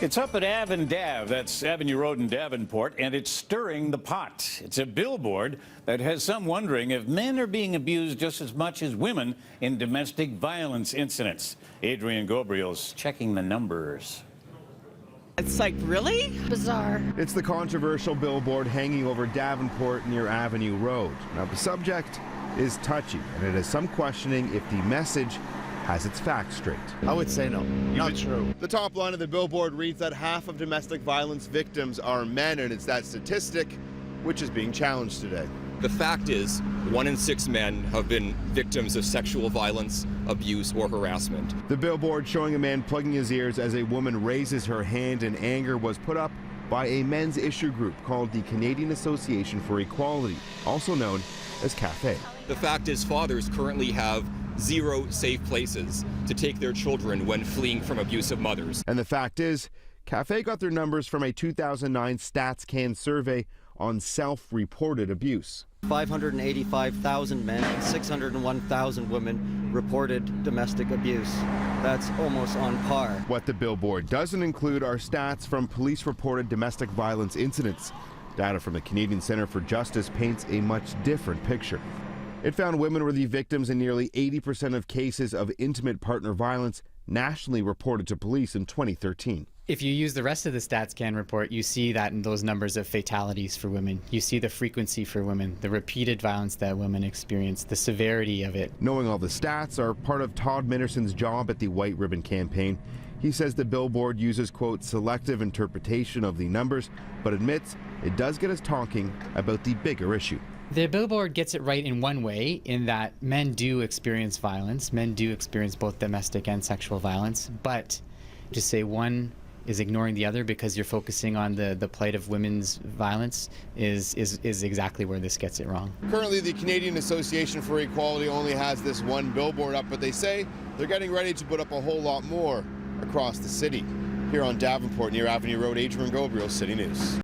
It's up at Ave and Dav, that's Avenue Road in Davenport, and it's stirring the pot. It's a billboard that has some wondering if men are being abused just as much as women in domestic violence incidents. Adrian Gobriel's checking the numbers. It's like, really? Bizarre. It's the controversial billboard hanging over Davenport near Avenue Road. Now, the subject is touchy, and it has some questioning if the message has its facts straight. I would say no, not true. The top line of the billboard reads that half of domestic violence victims are men, and it's that statistic which is being challenged today. The fact is, 1 in 6 men have been victims of sexual violence, abuse, or harassment. The billboard showing a man plugging his ears as a woman raises her hand in anger was put up by a men's issue group called the Canadian Association for Equality, also known as CAFE. The fact is, fathers currently have 0 safe places to take their children when fleeing from abusive mothers. And the fact is, CAFE got their numbers from a 2009 StatsCan survey on self-reported abuse. 585,000 men and 601,000 women reported domestic abuse. That's almost on par. What the billboard doesn't include are stats from police-reported domestic violence incidents. Data from the Canadian Centre for Justice paints a much different picture. It found women were the victims in nearly 80% of cases of intimate partner violence nationally reported to police in 2013. If you use the rest of the StatsCan report, you see that in those numbers of fatalities for women. You see the frequency for women, the repeated violence that women experience, the severity of it. Knowing all the stats are part of Todd Minnerson's job at the White Ribbon Campaign. He says the billboard uses, quote, selective interpretation of the numbers, but admits it does get us talking about the bigger issue. The billboard gets it right in one way, in that men do experience violence. Men do experience both domestic and sexual violence, but to say one is ignoring the other because you're focusing on the plight of women's violence is exactly where this gets it wrong. Currently, the Canadian Association for Equality only has this one billboard up, but they say they're getting ready to put up a whole lot more across the city. Here on Davenport near Avenue Road, Adrian Gobriel, City News.